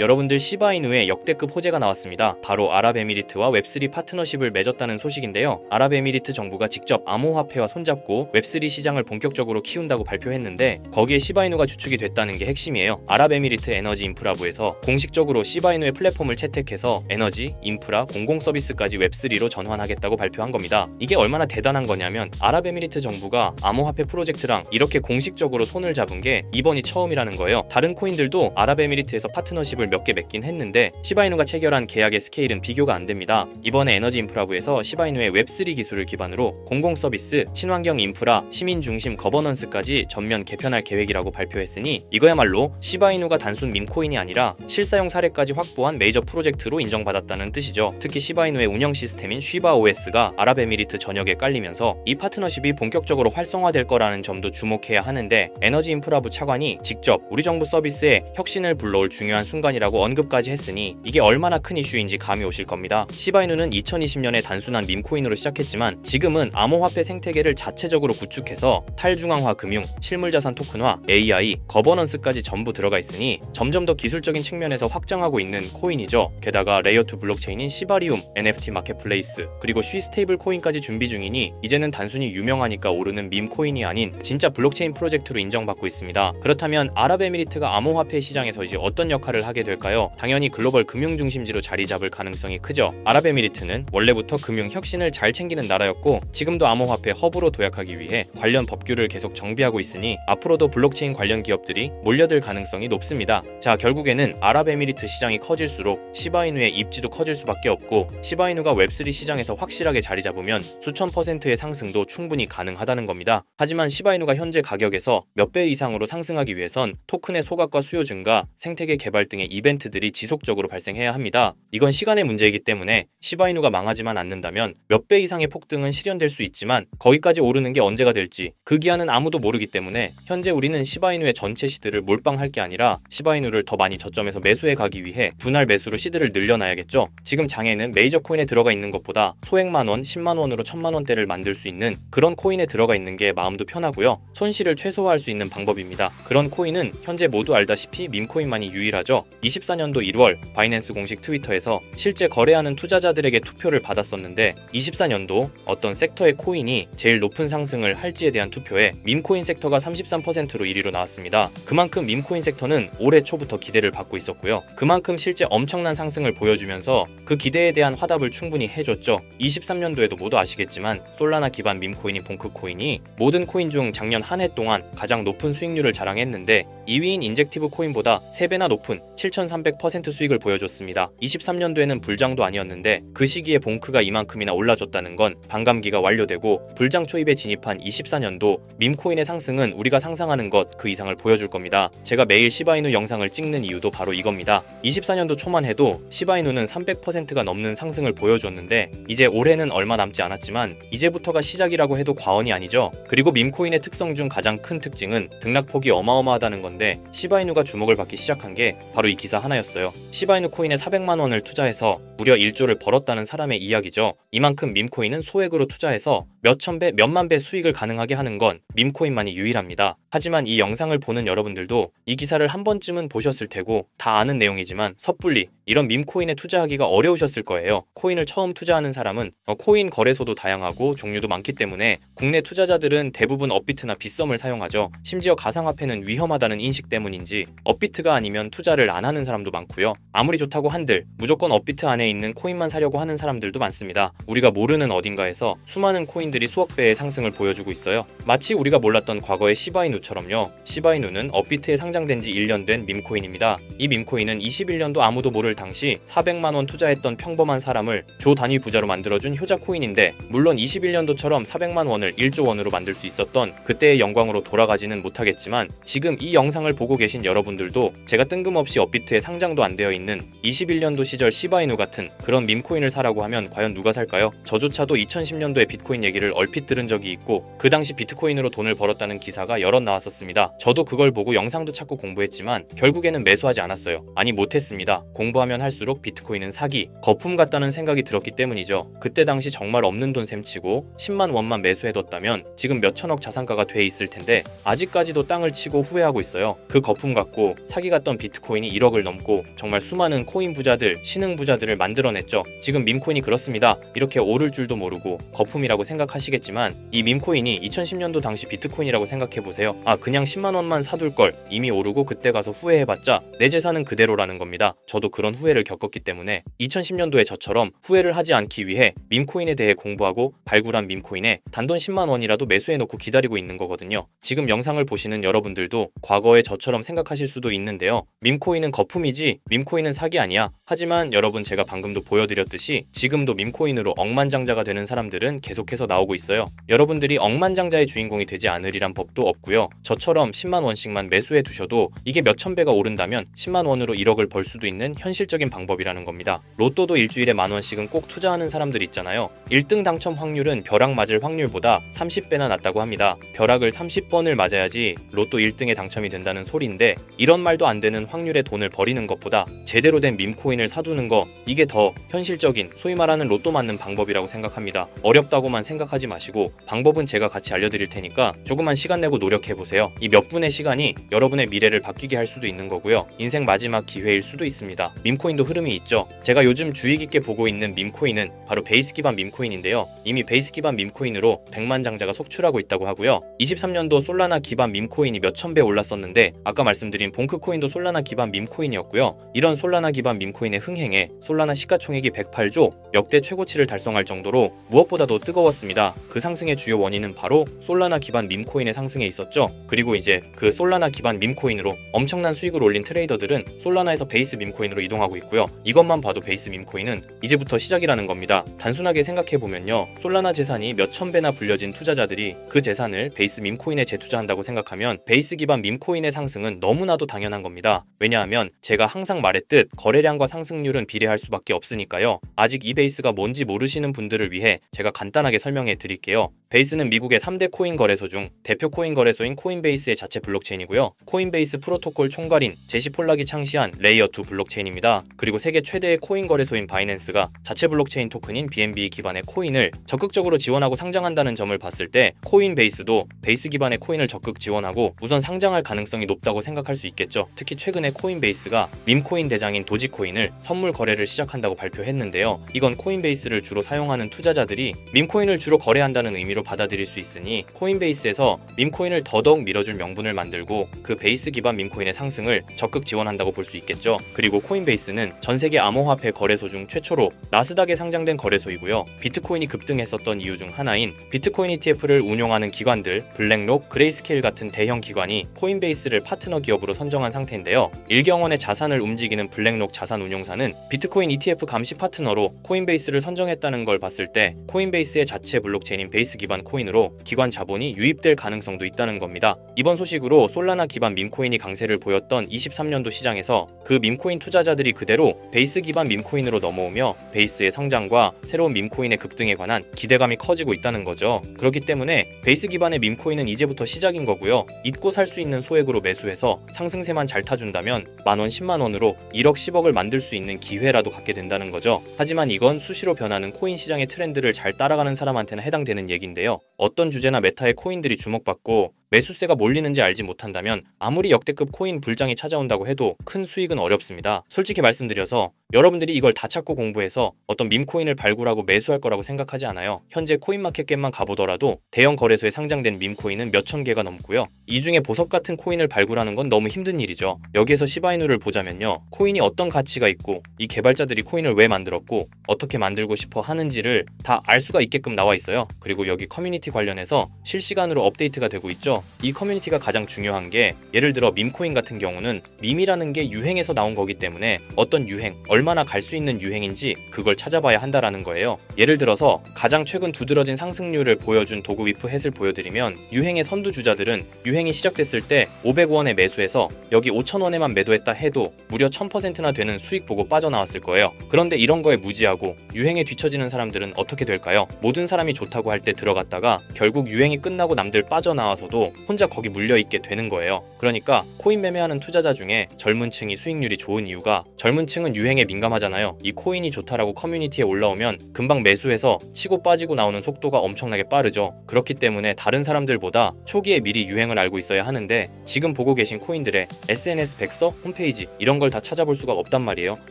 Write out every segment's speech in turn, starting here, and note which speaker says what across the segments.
Speaker 1: 여러분들 시바이누의 역대급 호재가 나왔습니다. 바로 아랍에미리트와 웹3 파트너십을 맺었다는 소식인데요. 아랍에미리트 정부가 직접 암호화폐와 손잡고 웹3 시장을 본격적으로 키운다고 발표했는데 거기에 시바이누가 주축이 됐다는 게 핵심이에요. 아랍에미리트 에너지 인프라부에서 공식적으로 시바이누의 플랫폼을 채택해서 에너지, 인프라, 공공 서비스까지 웹3로 전환하겠다고 발표한 겁니다. 이게 얼마나 대단한 거냐면 아랍에미리트 정부가 암호화폐 프로젝트랑 이렇게 공식적으로 손을 잡은 게 이번이 처음이라는 거예요. 다른 코인들도 아랍에미리트에서 파트너십을 몇 개 맺긴 했는데 시바이누가 체결한 계약의 스케일은 비교가 안 됩니다. 이번에 에너지 인프라부에서 시바이누의 웹3 기술을 기반으로 공공 서비스, 친환경 인프라, 시민 중심 거버넌스까지 전면 개편할 계획이라고 발표했으니 이거야말로 시바이누가 단순 밈코인이 아니라 실사용 사례까지 확보한 메이저 프로젝트로 인정받았다는 뜻이죠. 특히 시바이누의 운영 시스템인 쉬바OS가 아랍에미리트 전역에 깔리면서 이 파트너십이 본격적으로 활성화될 거라는 점도 주목해야 하는데 에너지 인프라부 차관이 직접 우리 정부 서비스에 혁신을 불러올 중요한 순간이라고 언급까지 했으니 이게 얼마나 큰 이슈인지 감이 오실 겁니다. 시바이누는 2020년에 단순한 밈코인으로 시작했지만 지금은 암호화폐 생태계를 자체적으로 구축해서 탈중앙화 금융, 실물자산 토큰화, AI, 거버넌스까지 전부 들어가 있으니 점점 더 기술적인 측면에서 확장하고 있는 코인이죠. 게다가 레이어2 블록체인인 시바리움, NFT 마켓플레이스, 그리고 쉬 스테이블 코인까지 준비 중이니 이제는 단순히 유명하니까 오르는 밈코인이 아닌 진짜 블록체인 프로젝트로 인정받고 있습니다. 그렇다면 아랍에미리트가 암호화폐 시장에서 이제 어떤 역할을 하게 될까요? 당연히 글로벌 금융 중심지로 자리 잡을 가능성이 크죠. 아랍에미리트는 원래부터 금융 혁신을 잘 챙기는 나라였고 지금도 암호화폐 허브로 도약하기 위해 관련 법규를 계속 정비하고 있으니 앞으로도 블록체인 관련 기업들이 몰려들 가능성이 높습니다. 자, 결국에는 아랍에미리트 시장이 커질수록 시바이누의 입지도 커질 수밖에 없고 시바이누가 웹3 시장에서 확실하게 자리 잡으면 수천 %의 상승도 충분히 가능하다는 겁니다. 하지만 시바이누가 현재 가격에서 몇 배 이상으로 상승하기 위해선 토큰의 소각과 수요 증가, 생태계 개발 등의 이벤트들이 지속적으로 발생해야 합니다. 이건 시간의 문제이기 때문에 시바이누가 망하지만 않는다면 몇 배 이상의 폭등은 실현될 수 있지만 거기까지 오르는 게 언제가 될지 그 기한은 아무도 모르기 때문에 현재 우리는 시바이누의 전체 시드를 몰빵할 게 아니라 시바이누를 더 많이 저점에서 매수해 가기 위해 분할 매수로 시드를 늘려놔야겠죠. 지금 장에는 메이저 코인에 들어가 있는 것보다 소액만 원, 10만 원으로 1000만 원대를 만들 수 있는 그런 코인에 들어가 있는 게 마음도 편하고요. 손실을 최소화할 수 있는 방법입니다. 그런 코인은 현재 모두 알다시피 밈코인만이 유일하죠. 24년도 1월 바이낸스 공식 트위터에서 실제 거래하는 투자자들에게 투표를 받았었는데 24년도 어떤 섹터의 코인이 제일 높은 상승을 할지에 대한 투표에 밈코인 섹터가 33%로 1위로 나왔습니다. 그만큼 밈코인 섹터는 올해 초부터 기대를 받고 있었고요. 그만큼 실제 엄청난 상승을 보여주면서 그 기대에 대한 화답을 충분히 해줬죠. 23년도에도 모두 아시겠지만 솔라나 기반 밈코인인 봉크코인이 모든 코인 중 작년 한 해 동안 가장 높은 수익률을 자랑했는데 2위인 인젝티브 코인보다 3배나 높은 7300% 수익을 보여줬습니다. 23년도에는 불장도 아니었는데 그 시기에 봉크가 이만큼이나 올라줬다는 건 반감기가 완료되고 불장 초입에 진입한 24년도 밈코인의 상승은 우리가 상상하는 것 그 이상을 보여줄 겁니다. 제가 매일 시바이누 영상을 찍는 이유도 바로 이겁니다. 24년도 초만 해도 시바이누는 300%가 넘는 상승을 보여줬는데 이제 올해는 얼마 남지 않았지만 이제부터가 시작이라고 해도 과언이 아니죠. 그리고 밈코인의 특성 중 가장 큰 특징은 등락폭이 어마어마하다는 건데 시바이누가 주목을 받기 시작한 게 바로 이 기사 하나였어요. 시바이누 코인에 400만 원을 투자해서 무려 1조를 벌었다는 사람의 이야기죠. 이만큼 밈코인은 소액으로 투자해서 몇천 배, 몇만 배 수익을 가능하게 하는 건 밈코인만이 유일합니다. 하지만 이 영상을 보는 여러분들도 이 기사를 한 번쯤은 보셨을 테고 다 아는 내용이지만 섣불리 이런 밈코인에 투자하기가 어려우셨을 거예요. 코인을 처음 투자하는 사람은 코인 거래소도 다양하고 종류도 많기 때문에 국내 투자자들은 대부분 업비트나 빗썸을 사용하죠. 심지어 가상화폐는 위험하다는 인식 때문인지 업비트가 아니면 투자를 안 하는 사람도 많고요. 아무리 좋다고 한들 무조건 업비트 안에 있는 코인만 사려고 하는 사람들도 많습니다. 우리가 모르는 어딘가에서 수많은 코인들이 수억 배의 상승을 보여주고 있어요. 마치 우리가 몰랐던 과거의 시바이누처럼요. 시바이누는 업비트에 상장된 지 1년 된 밈코인입니다. 이 밈코인은 21년도 아무도 모를 당시 400만 원 투자했던 평범한 사람을 조 단위 부자로 만들어준 효자 코인인데 물론 21년도처럼 400만 원을 1조 원으로 만들 수 있었던 그때의 영광으로 돌아가지는 못하겠지만 지금 이 영상을 보고 계신 여러분들도 제가 뜬금없이 업비트에 상장도 안 되어 있는 21년도 시절 시바이누 같은 그런 밈코인을 사라고 하면 과연 누가 살까요? 저조차도 2010년도에 비트코인 얘기를 얼핏 들은 적이 있고 그 당시 비트코인으로 돈을 벌었다는 기사가 여럿 나왔었습니다. 저도 그걸 보고 영상도 찾고 공부했지만 결국에는 매수하지 않았어요. 아니 못했습니다. 공부하면 할수록 비트코인은 사기, 거품 같다는 생각이 들었기 때문이죠. 그때 당시 정말 없는 돈 셈치고 10만 원만 매수해뒀다면 지금 몇천억 자산가가 돼 있을 텐데 아직까지도 땅을 치고 후회하고 있어요. 있어요. 그 거품 갖고 사기 갔던 비트코인이 1억을 넘고 정말 수많은 코인 부자들, 신흥 부자들을 만들어냈죠. 지금 밈코인이 그렇습니다. 이렇게 오를 줄도 모르고 거품이라고 생각하시겠지만 이 밈코인이 2010년도 당시 비트코인이라고 생각해보세요. 그냥 10만원만 사둘 걸, 이미 오르고 그때 가서 후회해봤자 내 재산은 그대로라는 겁니다. 저도 그런 후회를 겪었기 때문에 2010년도에 저처럼 후회를 하지 않기 위해 밈코인에 대해 공부하고 발굴한 밈코인에 단돈 10만원이라도 매수해놓고 기다리고 있는 거거든요. 지금 영상을 보시는 여러분들도 과거에 저처럼 생각하실 수도 있는데요. 밈코인은 거품이지 밈코인은 사기 아니야. 하지만 여러분, 제가 방금도 보여드렸듯이 지금도 밈코인으로 억만장자가 되는 사람들은 계속해서 나오고 있어요. 여러분들이 억만장자의 주인공이 되지 않으리란 법도 없고요. 저처럼 10만원씩만 매수해 두셔도 이게 몇천 배가 오른다면 10만원으로 1억을 벌 수도 있는 현실적인 방법이라는 겁니다. 로또도 일주일에 만원씩은 꼭 투자하는 사람들 있잖아요. 1등 당첨 확률은 벼락 맞을 확률보다 30배나 낮다고 합니다. 벼락을 30번을 맞아야지 로또 1등에 당첨이 된다는 소리인데, 이런 말도 안 되는 확률에 돈을 버리는 것보다 제대로 된 밈코인을 사두는 거, 이게 더 현실적인, 소위 말하는 로또 맞는 방법이라고 생각합니다. 어렵다고만 생각하지 마시고 방법은 제가 같이 알려드릴 테니까 조금만 시간 내고 노력해보세요. 이 몇 분의 시간이 여러분의 미래를 바뀌게 할 수도 있는 거고요. 인생 마지막 기회일 수도 있습니다. 밈코인도 흐름이 있죠. 제가 요즘 주의 깊게 보고 있는 밈코인은 바로 베이스 기반 밈코인인데요. 이미 베이스 기반 밈코인으로 100만 장자가 속출하고 있다고 하고요. 23년도 솔라나 기반 밈코인이 몇천 배 올랐었는데, 아까 말씀드린 봉크코인도 솔라나 기반 밈코인이었고요. 이런 솔라나 기반 밈코인의 흥행에 솔라나 시가총액이 108조, 역대 최고치를 달성할 정도로 무엇보다도 뜨거웠습니다. 그 상승의 주요 원인은 바로 솔라나 기반 밈코인의 상승에 있었죠. 그리고 이제 그 솔라나 기반 밈코인으로 엄청난 수익을 올린 트레이더들은 솔라나에서 베이스 밈코인으로 이동하고 있고요. 이것만 봐도 베이스 밈코인은 이제부터 시작이라는 겁니다. 단순하게 생각해보면요, 솔라나 재산이 몇천 배나 불려진 투자자들이 그 재산을 베이스 밈코인에 재투자한다고 생각하면 베이스 기반 밈코인의 상승은 너무나도 당연한 겁니다. 왜냐하면 제가 항상 말했듯 거래량과 상승률은 비례할 수밖에 없으니까요. 아직 이 베이스가 뭔지 모르시는 분들을 위해 제가 간단하게 설명해 드릴게요. 베이스는 미국의 3대 코인 거래소 중 대표 코인 거래소인 코인베이스의 자체 블록체인이고요. 코인베이스 프로토콜 총괄인 제시 폴락이 창시한 레이어2 블록체인입니다. 그리고 세계 최대의 코인 거래소인 바이낸스가 자체 블록체인 토큰인 BNB 기반의 코인을 적극적으로 지원하고 상장한다는 점을 봤을 때 코인베이스도 베이스 기반의 코인을 적극 지원하고 우선 상장할 가능성이 높다고 생각할 수 있겠죠. 특히 최근에 코인베이스가 밈코인 대장인 도지코인을 선물 거래를 시작한다고 발표했는데요. 이건 코인베이스를 주로 사용하는 투자자들이 밈코인을 주로 거래한다는 의미로 받아들일 수 있으니 코인베이스에서 밈코인을 더더욱 밀어줄 명분을 만들고 그 베이스 기반 밈코인의 상승을 적극 지원한다고 볼 수 있겠죠. 그리고 코인베이스는 전 세계 암호화폐 거래소 중 최초로 나스닥에 상장된 거래소이고요. 비트코인이 급등했었던 이유 중 하나인 비트코인 ETF를 운용하는 기관들 블랙록, 그레이스케일 같은 대형 기관이 코인베이스를 파트너 기업으로 선정한 상태인데요. 1경원의 자산을 움직이는 블랙록 자산운용사는 비트코인 ETF 감시 파트너로 코인베이스를 선정했다는 걸 봤을 때 코인베이스의 자체 블록체인인 베이스 기반 코인으로 기관 자본이 유입될 가능성도 있다는 겁니다. 이번 소식으로 솔라나 기반 밈코인이 강세를 보였던 23년도 시장에서 그 밈코인 투자자들이 그대로 베이스 기반 밈코인으로 넘어오며 베이스의 성장과 새로운 밈코인의 급등에 관한 기대감이 커지고 있다는 거죠. 그렇기 때문에 베이스 기반의 밈코인은 이제부터 시작인 거고요. 잊고 살 수 있는 소액으로 매수해서 상승세만 잘 타준다면 만원, 10만원으로 1억, 10억을 만들 수 있는 기회라도 갖게 된다는 거죠. 하지만 이건 수시로 변하는 코인 시장의 트렌드를 잘 따라가는 사람한테는 해당되는 얘기인데요. 어떤 주제나 메타의 코인들이 주목받고 매수세가 몰리는지 알지 못한다면 아무리 역대급 코인 불장이 찾아온다고 해도 큰 수익은 어렵습니다. 솔직히 말씀드려서 여러분들이 이걸 다 찾고 공부해서 어떤 밈코인을 발굴하고 매수할 거라고 생각하지 않아요. 현재 코인마켓겟만 가보더라도 대형 거래소에 상장된 밈코인은 몇천 개가 넘고요. 이 중에 보석 같은 코인을 발굴하는 건 너무 힘든 일이죠. 여기에서 시바이누를 보자면요, 코인이 어떤 가치가 있고 이 개발자들이 코인을 왜 만들었고 어떻게 만들고 싶어 하는지를 다 알 수가 있게끔 나와 있어요. 그리고 여기 커뮤니티 관련해서 실시간으로 업데이트가 되고 있죠. 이 커뮤니티가 가장 중요한 게, 예를 들어 밈코인 같은 경우는 밈이라는 게 유행에서 나온 거기 때문에 어떤 유행, 얼마나 갈 수 있는 유행인지 그걸 찾아봐야 한다라는 거예요. 예를 들어서 가장 최근 두드러진 상승률을 보여준 도그위프 햇을 보여드리면, 유행의 선두주자들은 유행이 시작됐을 때 500원에 매수해서 여기 5,000원에만 매도했다 해도 무려 1000%나 되는 수익 보고 빠져나왔을 거예요. 그런데 이런 거에 무지하고 유행에 뒤처지는 사람들은 어떻게 될까요? 모든 사람이 좋다고 할 때 들어갔다가 결국 유행이 끝나고 남들 빠져나와서도 하더라도 혼자 거기 물려있게 되는 거예요. 그러니까 코인 매매하는 투자자 중에 젊은 층이 수익률이 좋은 이유가 젊은 층은 유행에 민감하잖아요. 이 코인이 좋다라고 커뮤니티에 올라오면 금방 매수해서 치고 빠지고 나오는 속도가 엄청나게 빠르죠. 그렇기 때문에 다른 사람들보다 초기에 미리 유행을 알고 있어야 하는데 지금 보고 계신 코인들의 SNS 백서, 홈페이지 이런 걸 다 찾아볼 수가 없단 말이에요.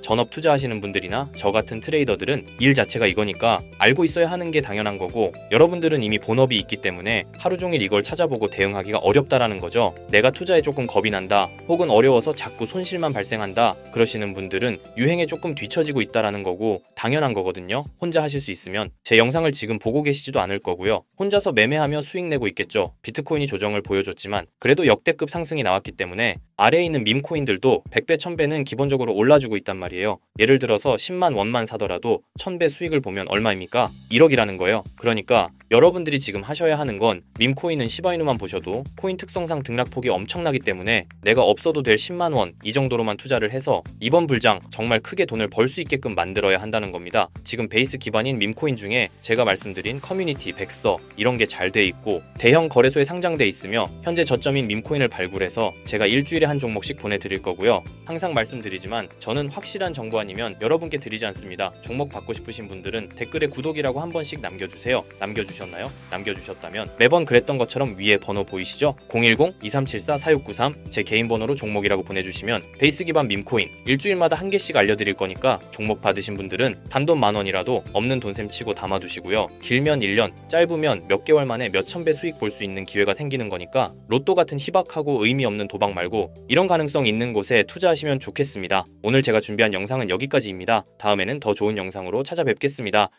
Speaker 1: 전업 투자하시는 분들이나 저 같은 트레이더들은 일 자체가 이거니까 알고 있어야 하는 게 당연한 거고, 여러분들은 이미 본업이 있기 때문에 하루 종일 이걸 찾아보고 대응하기가 어렵다라는 거죠. 내가 투자에 조금 겁이 난다, 혹은 어려워서 자꾸 손실만 발생한다 그러시는 분들은 유행에 조금 뒤처지고 있다라는 거고 당연한 거거든요. 혼자 하실 수 있으면. 제 영상을 지금 보고 계시지도 않을 거고요. 혼자서 매매하며 수익 내고 있겠죠. 비트코인이 조정을 보여줬지만 그래도 역대급 상승이 나왔기 때문에 아래에 있는 밈코인들도 100배, 1000배는 기본적으로 올라주고 있단 말이에요. 예를 들어서 10만 원만 사더라도 1000배 수익을 보면 얼마입니까? 1억이라는 거예요. 그러니까 여러분들이 지금 하셔야 하는 건 밈코인은 시바이누만 보셔도 코인 특성상 등락폭이 엄청나기 때문에 내가 없어도 될 10만 원 이 정도로만 투자를 해서 이번 불장 정말 크게 돈을 벌 수 있게끔 만들어야 한다는 겁니다. 지금 베이스 기반인 밈코인 중에 제가 말씀드린 커뮤니티, 백서 이런 게 잘 돼 있고 대형 거래소에 상장돼 있으며 현재 저점인 밈코인을 발굴해서 제가 일주일에 한 종목씩 보내드릴 거고요. 항상 말씀드리지만 저는 확실한 정보 아니면 여러분께 드리지 않습니다. 종목 받고 싶으신 분들은 댓글에 구독이라고 한 번씩 남겨주세요. 남겨주셨나요? 남겨주셨다면 매번 그랬던 것처럼 위에 번호 보이시죠? 010-2374-4693 제 개인 번호로 종목이라고 보내주시면 베이스 기반 밈코인 일주일마다 한 개씩 알려드릴 거니까 종목 받으신 분들은 단돈 10,000원이라도 없는 돈셈 치고 담아두시고요. 길면 1년, 짧으면 몇 개월 만에 몇천 배 수익 볼 수 있는 기회가 생기는 거니까 로또 같은 희박하고 의미 없는 도박 말고 이런 가능성 있는 곳에 투자하시면 좋겠습니다. 오늘 제가 준비한 영상은 여기까지입니다. 다음에는 더 좋은 영상으로 찾아뵙겠습니다.